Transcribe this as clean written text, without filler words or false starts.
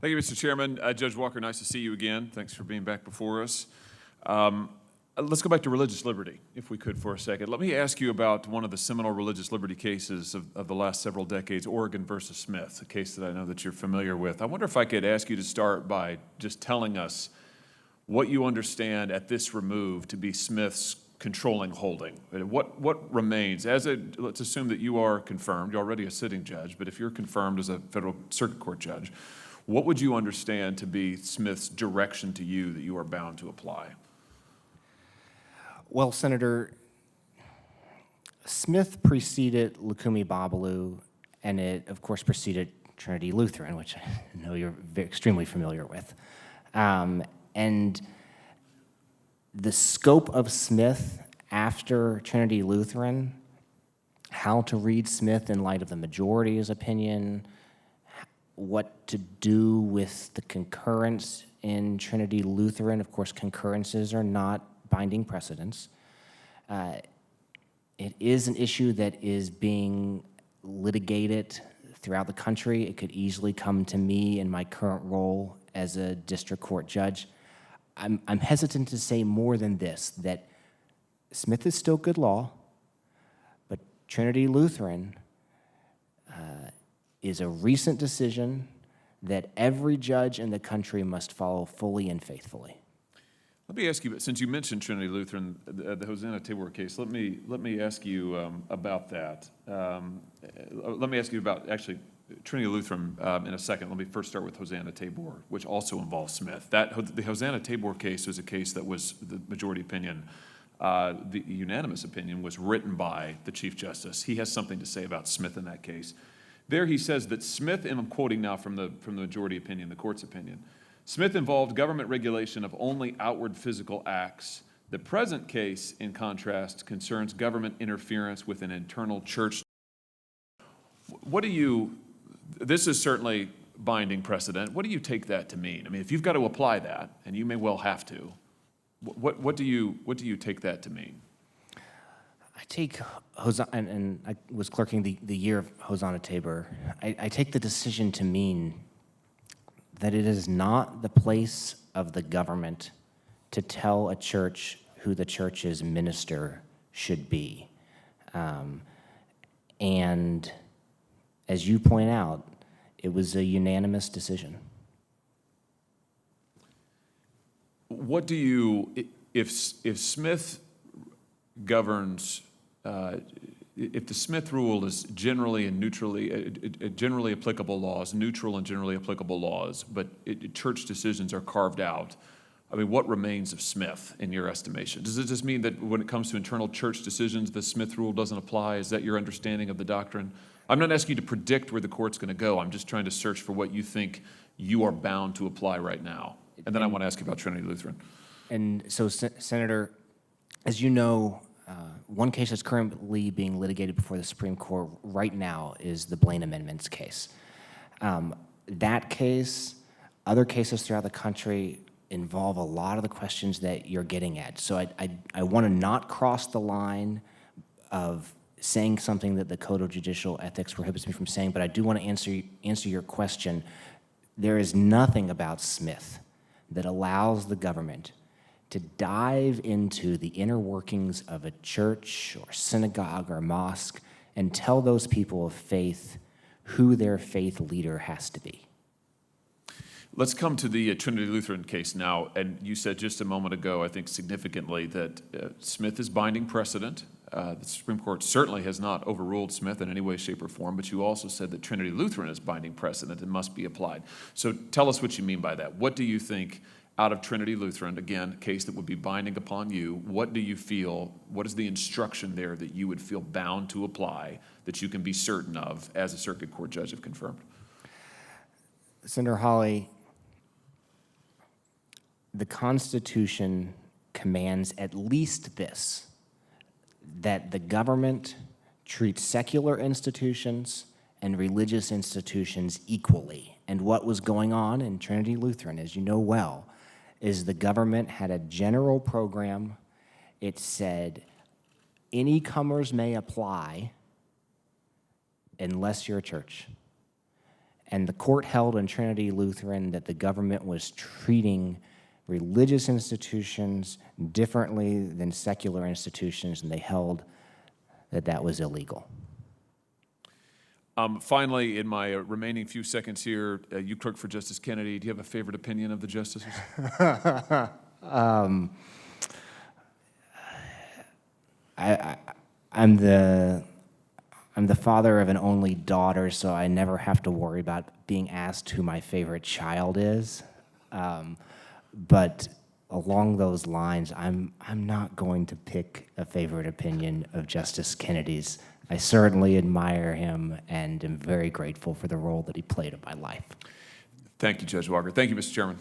Thank you, Mr. Chairman. Judge Walker, nice to see you again. Thanks for being back before us. Let's go back to religious liberty, if we could, for a second. Let me ask you about one of the seminal religious liberty cases of the last several decades, Oregon versus Smith, a case that I know that you're familiar with. I wonder if I could ask you to start by just telling us what you understand at this remove to be Smith's controlling holding. What remains? Let's assume that you are confirmed. You're already a sitting judge, but if you're confirmed as a federal circuit court judge, what would you understand to be Smith's direction to you that you are bound to apply? Well, Senator, Smith preceded Lukumi Babalu, and it, of course, preceded Trinity Lutheran, which I know you're extremely familiar with. And the scope of Smith after Trinity Lutheran, how to read Smith in light of the majority's opinion, what to do with the concurrence in Trinity Lutheran. Of course, concurrences are not binding precedents. It is an issue that is being litigated throughout the country. It could easily come to me in my current role as a district court judge. I'm hesitant to say more than this, that Smith is still good law, but Trinity Lutheran is a recent decision that every judge in the country must follow fully and faithfully. Let me ask you, since you mentioned Trinity Lutheran, the Hosanna-Tabor case, let me ask you about that. Let me ask you about, actually, Trinity Lutheran in a second. Let me first start with Hosanna-Tabor, which also involves Smith. The Hosanna-Tabor case was a case that was the majority opinion. The unanimous opinion was written by the Chief Justice. He has something to say about Smith in that case. There he says that Smith, and I'm quoting now from the majority opinion, the court's opinion, Smith involved government regulation of only outward physical acts. The present case, in contrast, concerns government interference with an internal church. This is certainly binding precedent. What do you take that to mean? I mean, if you've got to apply that, and you may well have to, what do you take that to mean? I take Hosanna, and I was clerking the year of Hosanna-Tabor. I take the decision to mean that it is not the place of the government to tell a church who the church's minister should be. And as you point out, it was a unanimous decision. What do you, if Smith governs, if the Smith rule is generally and generally applicable laws, neutral and generally applicable laws, but church decisions are carved out, I mean, what remains of Smith in your estimation? Does it just mean that when it comes to internal church decisions, the Smith rule doesn't apply? Is that your understanding of the doctrine? I'm not asking you to predict where the court's going to go. I'm just trying to search for what you think you are bound to apply right now. And then I want to ask you about Trinity Lutheran. And so, Senator, as you know, one case that's currently being litigated before the Supreme Court right now is the Blaine Amendments case. That case, other cases throughout the country involve a lot of the questions that you're getting at. So I want to not cross the line of saying something that the Code of Judicial Ethics prohibits me from saying, but I do want to answer your question. There is nothing about Smith that allows the government to dive into the inner workings of a church or synagogue or mosque and tell those people of faith who their faith leader has to be. Let's come to the Trinity Lutheran case now. And you said just a moment ago, I think significantly, that Smith is binding precedent. The Supreme Court certainly has not overruled Smith in any way, shape, or form, but you also said that Trinity Lutheran is binding precedent and must be applied. So tell us what you mean by that. What do you think out of Trinity Lutheran, again, a case that would be binding upon you, what do you feel, what is the instruction there that you would feel bound to apply that you can be certain of as a circuit court judge if confirmed? Senator Hawley, the Constitution commands at least this, that the government treats secular institutions and religious institutions equally. And what was going on in Trinity Lutheran, as you know well, is the government had a general program. It said, any comers may apply unless you're a church. And the court held in Trinity Lutheran that the government was treating religious institutions differently than secular institutions, and they held that that was illegal. Finally, in my remaining few seconds here, you clerk for Justice Kennedy, do you have a favorite opinion of the justices? I'm the father of an only daughter, so I never have to worry about being asked who my favorite child is. But along those lines, I'm not going to pick a favorite opinion of Justice Kennedy's. I certainly admire him and am very grateful for the role that he played in my life. Thank you, Judge Walker. Thank you, Mr. Chairman.